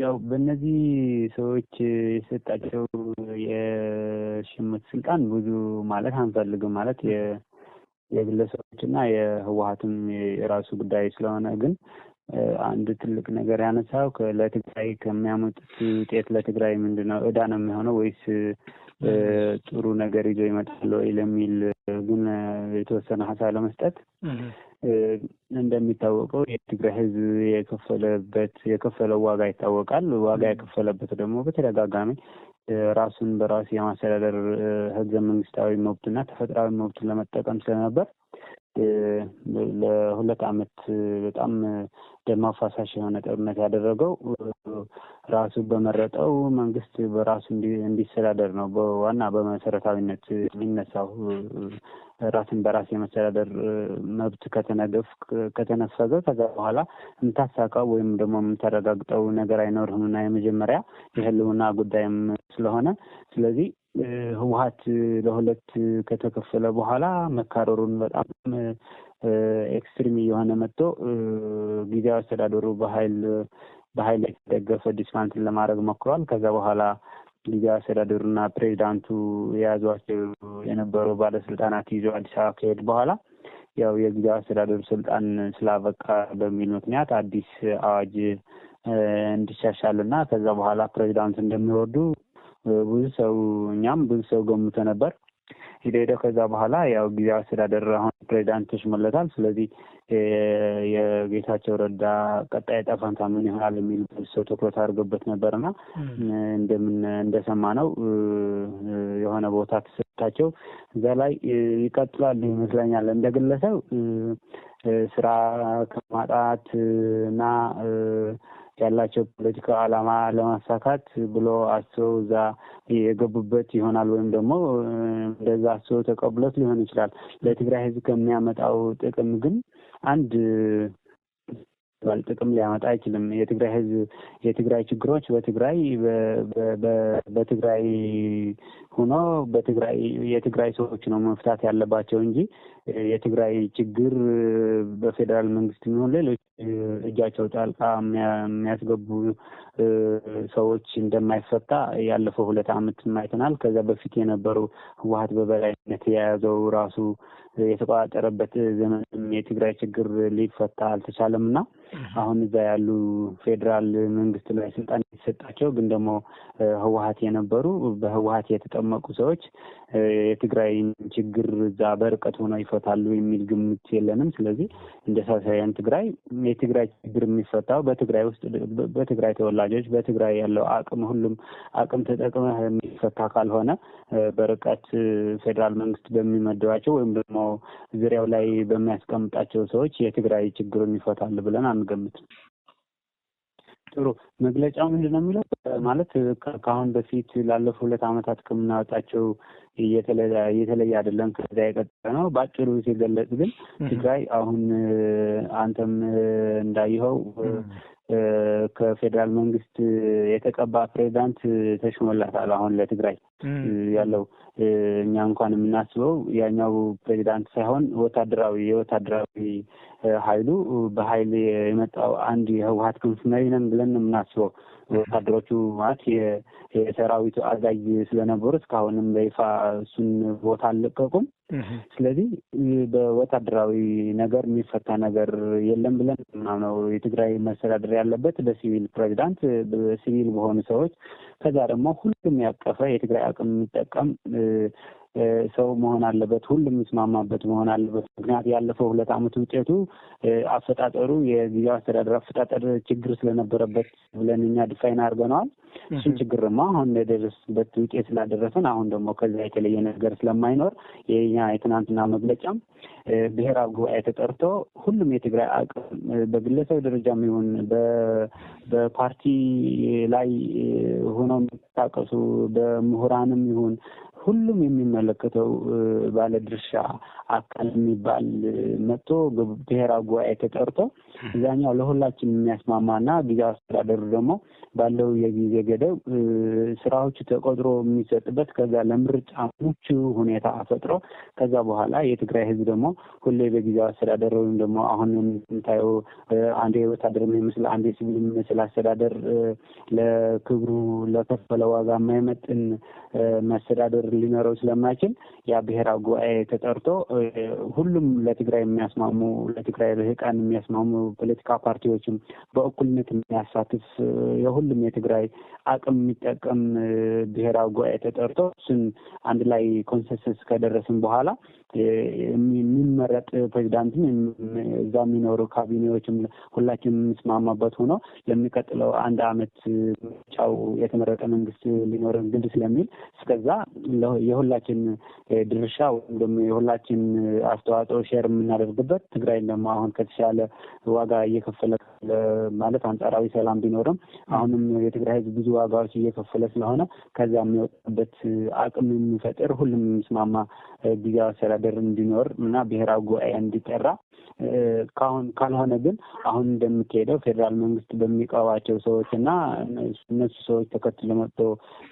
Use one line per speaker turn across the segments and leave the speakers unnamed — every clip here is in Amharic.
ያው በእነዚህ ሰዎች የሰጣቸው የሽምት ስልጣን ብዙ ማለት አንፈልግም ማለት የግለሰቦችና የህወሓትም የራሱ ጉዳይ ስለሆነ ግን አንድ ትልቅ ነገር ያነሳው ለትግራይ ከሚያመጡት ውጤት ለትግራይ ምንድነው እዳ ነው የሚሆነው ወይስ ጥሩ ነገር ይዞ ይመጣል ወይ ለሚል ግን የተወሰነ ሀሳብ ለመስጠት እንደሚታወቀው የትግራይ ህዝብ የከፈለው ዋጋ ይታወቃል። ዋጋ የከፈለበት ደግሞ በተደጋጋሚ ራሱን በራሱ የማስተዳደር ህገ መንግስታዊ መብትና ተፈጥሯዊ መብቱን ለመጠቀም ስለነበር ለሁለት ዓመት በጣም ደም አፋሳሽ የሆነ ጦርነት ያደረገው ራሱ በመረጠው መንግስት በራሱ እንዲስተዳደር ነው። በዋና በመሰረታዊነት የሚነሳው ራስን በራስ የመስተዳደር መብት ከተነፈገ ከዛ በኋላ የምታሳካው ወይም ደግሞ የምታረጋግጠው ነገር አይኖርም እና የመጀመሪያ የህልውና ጉዳይም ስለሆነ ስለዚህ ህወሓት ለሁለት ከተከፈለ በኋላ መካረሩን በጣም ኤክስትሪም የሆነ መጥቶ ጊዜያዊ አስተዳደሩ በኃይል የተደገፈ ዲስማንትል ለማድረግ ሞክሯል። ከዛ በኋላ ጊዜያዊ አስተዳደሩና ፕሬዚዳንቱ የያዟቸው የነበሩ ባለስልጣናት ይዘው አዲስ አበባ ከሄዱ በኋላ ያው የጊዜያዊ አስተዳደሩ ስልጣን ስላበቃ በሚል ምክንያት አዲስ አዋጅ እንዲሻሻልና ከዛ በኋላ ፕሬዚዳንቱ እንደሚወርዱ ብዙ ሰው ገምቶ ነበር። ሄደ ከዛ በኋላ ያው ጊዜያዊ አስተዳደር አሁን ፕሬዚዳንት ተሽሞለታል። ስለዚህ የጌታቸው ረዳ ቀጣይ ዕጣ ፈንታ ምን ይሆናል የሚል ሰው ትኩረት አድርጎበት ነበርና እንደሰማነው የሆነ ቦታ ተሰጥቷቸው እዛ ላይ ይቀጥላሉ ይመስለኛል። እንደግለሰብ ስራ ከማጣት እና ያላቸው ፖለቲካ ዓላማ ለማሳካት ብሎ አስበው እዛ የገቡበት ይሆናል ወይም ደግሞ እንደዛ አስበው ተቀብሎት ሊሆን ይችላል። ለትግራይ ህዝብ ከሚያመጣው ጥቅም ግን አንድ ጥቅም ሊያመጣ አይችልም። የትግራይ ህዝብ የትግራይ ችግሮች በትግራይ ሆኖ የትግራይ ሰዎች ነው መፍታት ያለባቸው እንጂ የትግራይ ችግር በፌደራል መንግስት ነው ሌሎች እጃቸው ጣልቃ የሚያስገቡ ሰዎች እንደማይፈታ ያለፈው 2 ዓመት አይተናል። ከዛ በፊት የነበሩ ህወሓት በበላይነት የያዘው ራሱ የተቋጠረበት ዘመን የትግራይ ችግር ሊፈታ አልተቻለምና አሁን እዛ ያሉ ፌደራል መንግስት ላይ ስልጣን የተሰጣቸው ግን ደግሞ ህወሓት የነበሩ በህወሓት የተጠመቁ ሰዎች የትግራይ ችግር እዛ በርቀት ሆነው ይፈታሉ የሚል ግምት የለንም። ስለዚህ እንደ ሳሳያን የትግራይ ችግር የሚፈታው በትግራይ ውስጥ በትግራይ ተወላጆች በትግራይ ያለው ሁሉም አቅም ተጠቅመህ የሚፈታ ካልሆነ በርቀት ፌደራል መንግስት በሚመደባቸው ወይም ደግሞ ዙሪያው ላይ በሚያስቀምጣቸው ሰዎች የትግራይ ችግሩን ይፈታል ብለን አንገምትም። ጥሩ መግለጫው ምንድነው የሚለው ማለት ከአሁን በፊት ላለፉት 2 ዓመታት ከምናወጣቸው የተለየ አይደለም። ከዛ የቀጠለ ነው። ባጭሩ ሲገለጽ ግን ትግራይ አሁን አንተም እንዳየኸው ከፌደራል መንግስት የተቀባ ፕሬዚዳንት ተሾመላታል። አሁን ለትግራይ ያለው እኛ እንኳን የምናስበው ያኛው ፕሬዚዳንት ሳይሆን የወታደራዊ ኃይሉ በኃይል የመጣው አንድ የህወሓት ክንፍ መሪ ነን ብለን የምናስበው ወታደሮቹ ማለት የሰራዊቱ አዛዥ ስለነበሩ እስካሁንም በይፋ እሱን ቦታ አልለቀቁም። ስለዚህ በወታደራዊ ነገር የሚፈታ ነገር የለም ብለን ነው የትግራይ መስተዳደር ያለበት በሲቪል ፕሬዚዳንት በሲቪል በሆኑ ሰዎች ከዛ ደግሞ ሁሉም ያቀፈ የትግራይ አቅም የሚጠቀም ሰው መሆን አለበት። ሁሉም የሚስማማበት መሆን አለበት። ምክንያት ያለፈው 2 ዓመት ውጤቱ አፈጣጠሩ የጊዜያዊ አስተዳደር አፈጣጠር ችግር ስለነበረበት ብለን እኛ ዲፋይን አድርገናል። እሱን ችግርማ አሁን እንደደረስበት ውጤት ስላደረሰን አሁን ደግሞ ከዛ የተለየ ነገር ስለማይኖር የኛ የትናንትና መግለጫም ብሔራዊ ጉባኤ ተጠርቶ ሁሉም የትግራይ አቅም በግለሰብ ደረጃም ይሁን በፓርቲ ላይ ሆኖ የሚንቀሳቀሱ በምሁራንም ይሁን ሁሉም የሚመለከተው ባለድርሻ አካል የሚባል መጥቶ ብሔራዊ ጉባኤ ተጠርቶ እዛኛው ለሁላችን የሚያስማማና ጊዜያዊ አስተዳደሩ ደግሞ ባለው የጊዜ ገደብ ስራዎቹ ተቆጥሮ የሚሰጥበት ከዛ ለምርጫ ምቹ ሁኔታ ፈጥሮ ከዛ በኋላ የትግራይ ህዝብ ደግሞ ሁሌ በጊዜያዊ አስተዳደር ወይም ደግሞ አሁን የምታየው አንዴ ወታደር የሚመስል አንዴ ሲቪል የሚመስል አስተዳደር ለክብሩ ለከፈለ ዋጋ የማይመጥን መስተዳደር ሊኖረው ስለማይችል ያ ብሔራዊ ጉባኤ ተጠርቶ ሁሉም ለትግራይ የሚያስማሙ ለትግራይ ልሂቃን የሚያስማሙ ፖለቲካ ፓርቲዎችም በእኩልነት የሚያሳትፍ የሁሉም የትግራይ አቅም የሚጠቀም ብሔራዊ ጉባኤ ተጠርቶ እሱን አንድ ላይ ኮንሰንሰስ ከደረስን በኋላ የሚመረጥ ፕሬዚዳንትም እዛ የሚኖሩ ካቢኔዎችም ሁላችንም የምንስማማበት ሆኖ ለሚቀጥለው አንድ አመት ምርጫው የተመረጠ መንግስት ሊኖረን ግድ ስለሚል እስከዛ የሁላችን ድርሻ ወይም ደግሞ የሁላችን አስተዋጽኦ ሼር የምናደርግበት ትግራይን ደግሞ አሁን ከተሻለ ዋጋ እየከፈለ ማለት አንጻራዊ ሰላም ቢኖርም አሁንም የትግራይ ህዝብ ብዙ ዋጋዎች እየከፈለ ስለሆነ ከዛ የሚወጣበት አቅም የሚፈጥር ሁሉም የሚስማማ ጊዜያዊ አስተዳደር እንዲኖር እና ብሔራዊ ጉባኤ እንዲጠራ ካልሆነ ግን አሁን እንደሚካሄደው ፌዴራል መንግስት በሚቀባቸው ሰዎች እና እነሱ ሰዎች ተከትሎ መጥቶ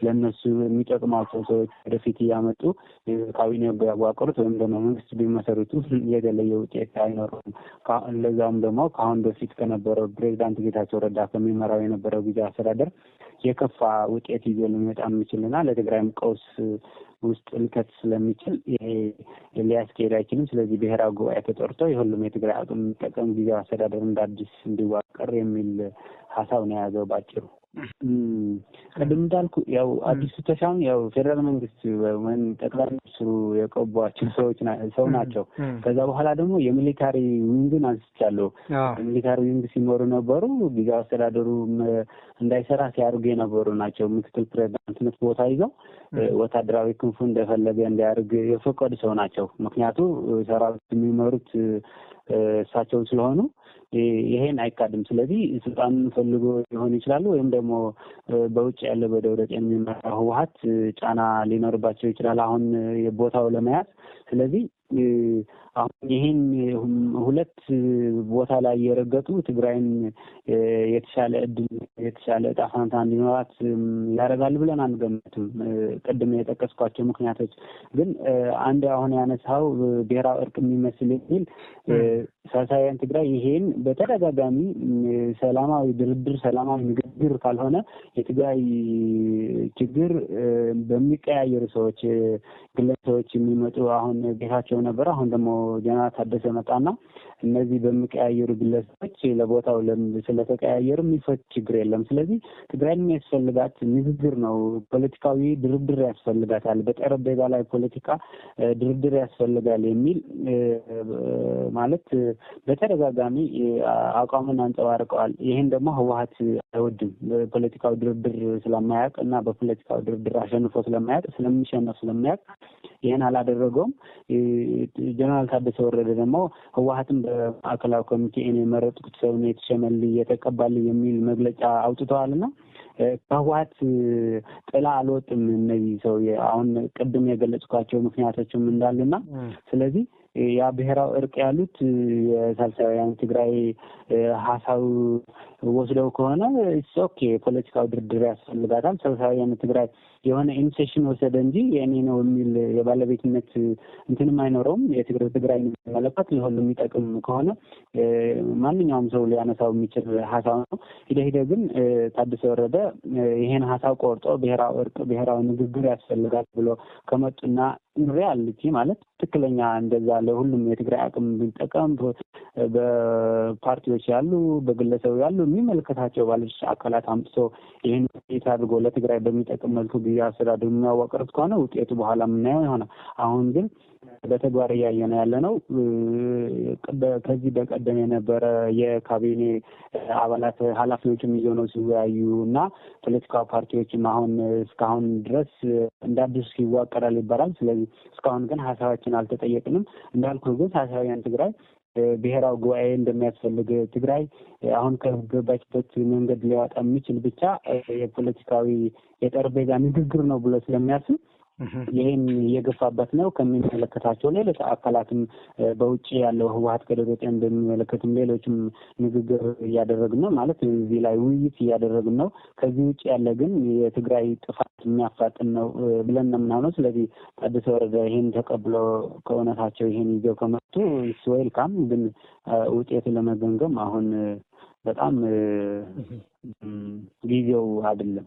ለእነሱ የሚጠቅማቸው ሰዎች ወደፊት እያመጡ ካቢኔ ቢያዋቅሩት ወይም ደግሞ መንግስት ቢመሰርቱ የተለየ ውጤት አይኖረውም። ለዛም ደግሞ ከአሁን በፊት ከነበረው ፕሬዚዳንት ጌታቸው ረዳ ከሚመራው የነበረው ጊዜያዊ አስተዳደር የከፋ ውጤት ይዞ ሊመጣ የሚችልና ለትግራይም ቀውስ ውስጥ ልከት ስለሚችል ይሄ ሊያስኬድ አይችልም። ስለዚህ ብሔራዊ ጉባኤ ተጠርቶ የሁሉም የትግራይ አቅም የሚጠቀም ጊዜያዊ አስተዳደር እንደ አዲስ እንዲዋቀር የሚል ሀሳብ ነው የያዘው ባጭሩ። ቅድም እንዳልኩ ያው አዲሱ ተሻውን ያው ፌዴራል መንግስት ወይም ጠቅላይ ሚኒስትሩ የቀቧቸው ሰው ናቸው። ከዛ በኋላ ደግሞ የሚሊታሪ ዊንግን አንስቻለሁ። ሚሊታሪ ዊንግ ሲኖሩ ነበሩ። ጊዜያዊ አስተዳደሩ እንዳይሰራ ሲያደርጉ የነበሩ ናቸው። ምክትል ፕሬዚዳንትነት ቦታ ይዘው ወታደራዊ ክንፉ እንደፈለገ እንዲያደርግ የፈቀዱ ሰው ናቸው። ምክንያቱ ሰራዊት የሚመሩት እሳቸው ስለሆኑ ይሄን አይካድም። ስለዚህ ስልጣን ፈልጎ ሊሆን ይችላሉ ወይም ደግሞ በውጭ ያለ በደብረጽዮን የሚመራው ህወሓት ጫና ሊኖርባቸው ይችላል አሁን ቦታው ለመያዝ። ስለዚህ አሁን ይሄን ሁለት ቦታ ላይ የረገጡ ትግራይን የተሻለ እድል የተሻለ ዕጣ ፈንታ እንዲኖራት ያደርጋሉ ብለን አንገምትም። ቅድም የጠቀስኳቸው ምክንያቶች ግን አንድ አሁን ያነሳው ብሔራዊ እርቅ የሚመስል የሚል ሳልሳውያን ትግራይ ይሄን በተደጋጋሚ ሰላማዊ ድርድር ሰላማዊ ንግግር ካልሆነ የትግራይ ችግር በሚቀያየሩ ሰዎች ግለሰቦች የሚመጡ አሁን ጌታቸው ነበር፣ አሁን ደግሞ ጀነራል ታደሰ መጣና እነዚህ በሚቀያየሩ ግለሰቦች ለቦታው ስለተቀያየሩ የሚፈት ችግር የለም። ስለዚህ ትግራይ የሚያስፈልጋት ንግግር ነው። ፖለቲካዊ ድርድር ያስፈልጋታል። በጠረጴዛ ላይ ፖለቲካ ድርድር ያስፈልጋል የሚል ማለት በተደጋጋሚ አቋሙን አንጸባርቀዋል። ይህን ደግሞ ህወሓት አይወድም። በፖለቲካዊ ድርድር ስለማያውቅ እና በፖለቲካዊ ድርድር አሸንፎ ስለማያውቅ ስለሚሸነፍ ስለማያውቅ ይህን አላደረገውም። ጀነራል ታደሰ ወረደ ደግሞ ህወሓትን በማዕከላዊ ኮሚቴ እኔ የመረጥኩት ሰው ነው የተሸመልኝ የተቀባልኝ የሚል መግለጫ አውጥተዋልና ከህወሓት ጥላ አልወጥም። እነዚህ ሰው አሁን ቅድም የገለጽኳቸው ምክንያቶችም እንዳሉና ስለዚህ ያ ብሔራዊ እርቅ ያሉት የሳልሳውያን ትግራይ ሀሳብ ወስደው ከሆነ ኦኬ ፖለቲካዊ ድርድር ያስፈልጋታል። ሳልሳውያን ትግራይ የሆነ ኢኒሼሽን ወሰደ እንጂ የእኔ ነው የሚል የባለቤትነት እንትንም አይኖረውም። የትግራይ የሚመለከት ለሁሉም የሚጠቅም ከሆነ ማንኛውም ሰው ሊያነሳው የሚችል ሀሳብ ነው። ሂደ ግን ታደሰ ወረደ ይሄን ሀሳብ ቆርጦ ብሔራዊ እርቅ ብሔራዊ ንግግር ያስፈልጋል ብሎ ከመጡና ሪያሊቲ ማለት ትክክለኛ እንደዛ ለሁሉም የትግራይ አቅም ቢጠቀም በፓርቲዎች ያሉ በግለሰቡ ያሉ የሚመለከታቸው ባለድርሻ አካላት አምጥቶ ይህን ውጤት አድርጎ ለትግራይ በሚጠቅም መልኩ ጊዜያዊ አስተዳደር የሚያዋቅሩት ከሆነ ውጤቱ በኋላ የምናየው ይሆናል። አሁን ግን በተግባር እያየነው ያለ ነው። ከዚህ በቀደም የነበረ የካቢኔ አባላት ኃላፊዎችም ይዘው ነው ሲወያዩ እና ፖለቲካዊ ፓርቲዎችም አሁን እስካሁን ድረስ እንደ አዲስ ይዋቀራል ይባላል። ስለዚህ እስካሁን ግን ሀሳባችን አልተጠየቅንም። እንዳልኩ ግን ሳልሳውያን ትግራይ ብሔራዊ ጉባኤ እንደሚያስፈልግ ትግራይ አሁን ከገባችበት መንገድ ሊያወጣ የሚችል ብቻ የፖለቲካዊ የጠረጴዛ ንግግር ነው ብሎ ስለሚያስብ ይህን እየገፋበት ነው። ከሚመለከታቸው ሌሎች አካላትም በውጭ ያለው ህወሓት ከደብረጽዮን እንደሚመለከትም ሌሎችም ንግግር እያደረግን ነው ማለት እዚህ ላይ ውይይት እያደረግን ነው። ከዚህ ውጭ ያለ ግን የትግራይ ጥፋት የሚያፋጥን ነው ብለን ነው የምናምነው። ስለዚህ ታደሰ ወረደ ይህን ተቀብሎ ከእውነታቸው ይህን ይዘው ከመጡ ዌልካም፣ ግን ውጤቱ ለመገምገም አሁን በጣም ጊዜው አይደለም።